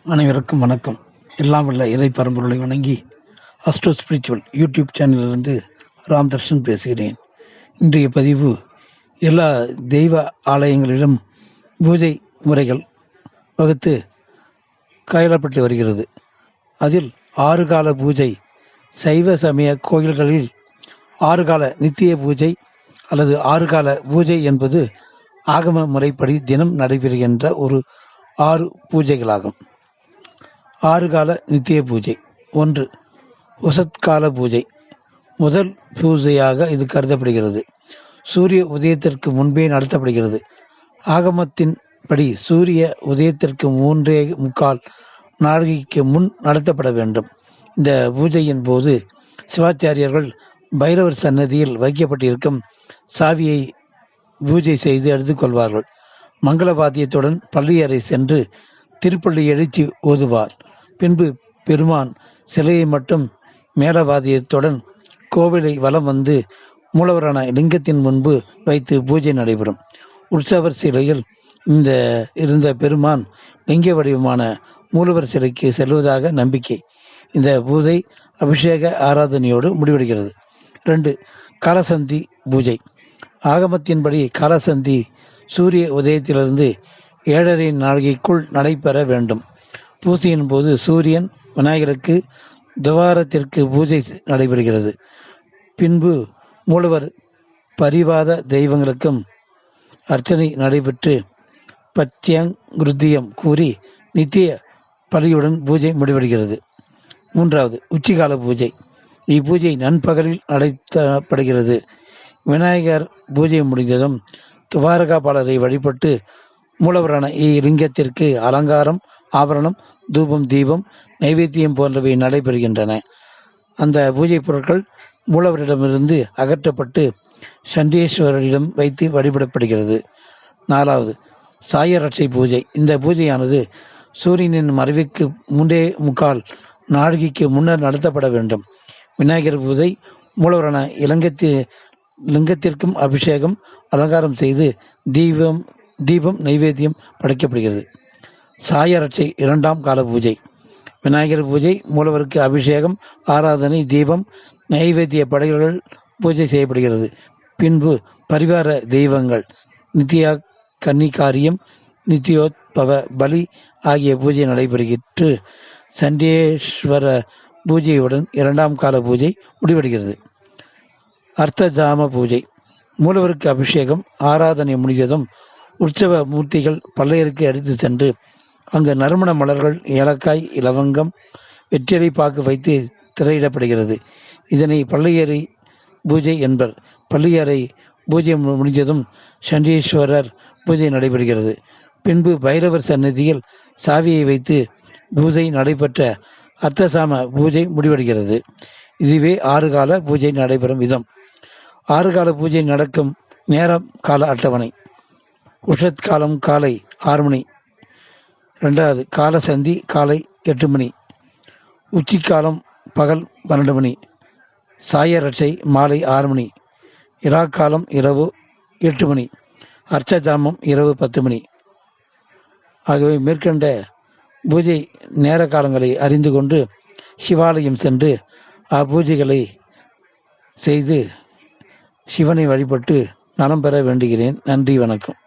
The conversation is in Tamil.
அனைவருக்கும் வணக்கம். எல்லாம் வல்ல இறை பரம்பொருளை வணங்கி அஸ்ட்ரோ ஸ்பிரிச்சுவல் யூடியூப் சேனலிலிருந்து ராம் தர்ஷன் பேசுகிறேன். இன்றைய பதிவு எல்லா தெய்வ ஆலயங்களிலும் பூஜை முறைகள் வகுத்து கையாளப்பட்டு வருகிறது. அதில் 6 கால பூஜை, சைவ சமய கோயில்களில் 6 கால நித்திய பூஜை அல்லது 6 கால பூஜை என்பது ஆகம முறைப்படி தினம் நடைபெறுகின்ற ஒரு 6 பூஜைகளாகும். 6 கால நித்திய பூஜை. 1. உசத்கால பூஜை. முதல் பூஜையாக இது கருதப்படுகிறது. சூரிய உதயத்திற்கு முன்பே நடத்தப்படுகிறது. ஆகமத்தின் படி சூரிய உதயத்திற்கு 3.25 நாழிகைக்கு முன் நடத்தப்பட வேண்டும். இந்த பூஜையின் போது சிவாச்சாரியர்கள் பைரவர் சன்னதியில் வைக்கப்பட்டிருக்கும் சாவியை பூஜை செய்து எடுத்துக்கொள்வார்கள். மங்களவாத்தியத்துடன் பள்ளியறை சென்று திருப்பள்ளி எழுச்சி ஓதுவார். பின்பு பெருமான் சிலையை மட்டும் மேளவாத்தியத்துடன் கோவிலை வலம் வந்து மூலவரான லிங்கத்தின் முன்பு வைத்து பூஜை நடைபெறும். உற்சவர் சிலையில் இருந்த பெருமான் லிங்க வடிவமான மூலவர் சிலைக்கு செல்வதாக நம்பிக்கை. இந்த பூஜை அபிஷேக ஆராதனையோடு முடிவடைகிறது. 2. காலசந்தி பூஜை. ஆகமத்தின்படி காலசந்தி சூரிய உதயத்திலிருந்து 7.5 நாழிகைக்குள் நடைபெற வேண்டும். பூஜையின் போது சூரியன் விநாயகருக்கு துவாரத்திற்கு பூஜை நடைபெறுகிறது. பின்பு மூலவர் பரிவாத தெய்வங்களுக்கும் அர்ச்சனை நடைபெற்று பத்யங்கிருத்தியம் கூறி நித்திய பலியுடன் பூஜை முடிவடைகிறது. 3. உச்சிகால பூஜை. இப்பூஜை நண்பகலில் நடத்தப்படுகிறது. விநாயகர் பூஜை முடிந்ததும் துவாரகாபாலரை வழிபட்டு மூலவரான இலிங்கத்திற்கு அலங்காரம், ஆபரணம், தூபம், தீபம், நைவேத்தியம் போன்றவை நடைபெறுகின்றன. அந்த பூஜை பொருட்கள் மூலவரிடமிருந்து அகற்றப்பட்டு சண்டீஸ்வரரிடம் வைத்து வழிபடப்படுகிறது. 4. சாயரட்சை பூஜை. இந்த பூஜையானது சூரியனின் மறைவுக்கு 3.25 நாழிகைக்கு முன்னர் நடத்தப்பட வேண்டும். விநாயகர் பூஜை மூலவரான லிங்கத்திற்கும் அபிஷேகம், அலங்காரம் செய்து தீபம் நைவேத்தியம் படைக்கப்படுகிறது. சாயரட்சை 2ஆம் கால பூஜை. விநாயகர் பூஜை, மூலவருக்கு அபிஷேகம், ஆராதனை, தீபம், நைவேத்திய படைகள் பூஜை செய்யப்படுகிறது. பின்பு பரிவார தெய்வங்கள் நித்யா கன்னிகாரியம், நித்யோத்பவ பலி ஆகிய பூஜை நடைபெறுகிட்டு சண்டீஸ்வர பூஜையுடன் 2ஆம் கால பூஜை முடிவடைகிறது. அர்த்தஜாம பூஜை. மூலவருக்கு அபிஷேகம், ஆராதனை முடிந்ததும் உற்சவ மூர்த்திகள் பள்ளையருக்கு எடுத்து சென்று அங்கு நறுமண மலர்கள், ஏலக்காய், இலவங்கம், வெற்றிலை பாக்கு வைத்து திரையிடப்படுகிறது. இதனை பள்ளியறை பூஜை என்பர். பள்ளியறை பூஜை முடிந்ததும் சண்டீஸ்வரர் பூஜை நடைபெறுகிறது. பின்பு பைரவர் சன்னதியில் சாவியை வைத்து பூஜை நடைபெற்ற அர்த்தசாம பூஜை முடிவடைகிறது. இதுவே 6 கால பூஜை நடைபெறும் விதம். 6 கால பூஜை நடக்கும் நேரம் கால அட்டவணை. உஷத் காலம் காலை 6 மணி. 2. காலசந்தி காலை 8 மணி. உச்சிக்காலம் பகல் 12 மணி. சாயரட்சை மாலை 6 மணி. இராக்காலம் இரவு 8 மணி. அர்ச்சஜாமம் இரவு 10 மணி. ஆகவே மேற்கண்ட பூஜை நேர காலங்களை அறிந்து கொண்டு சிவாலயம் சென்று அப்பூஜைகளை செய்து சிவனை வழிபட்டு நலம் பெற வேண்டுகிறேன். நன்றி, வணக்கம்.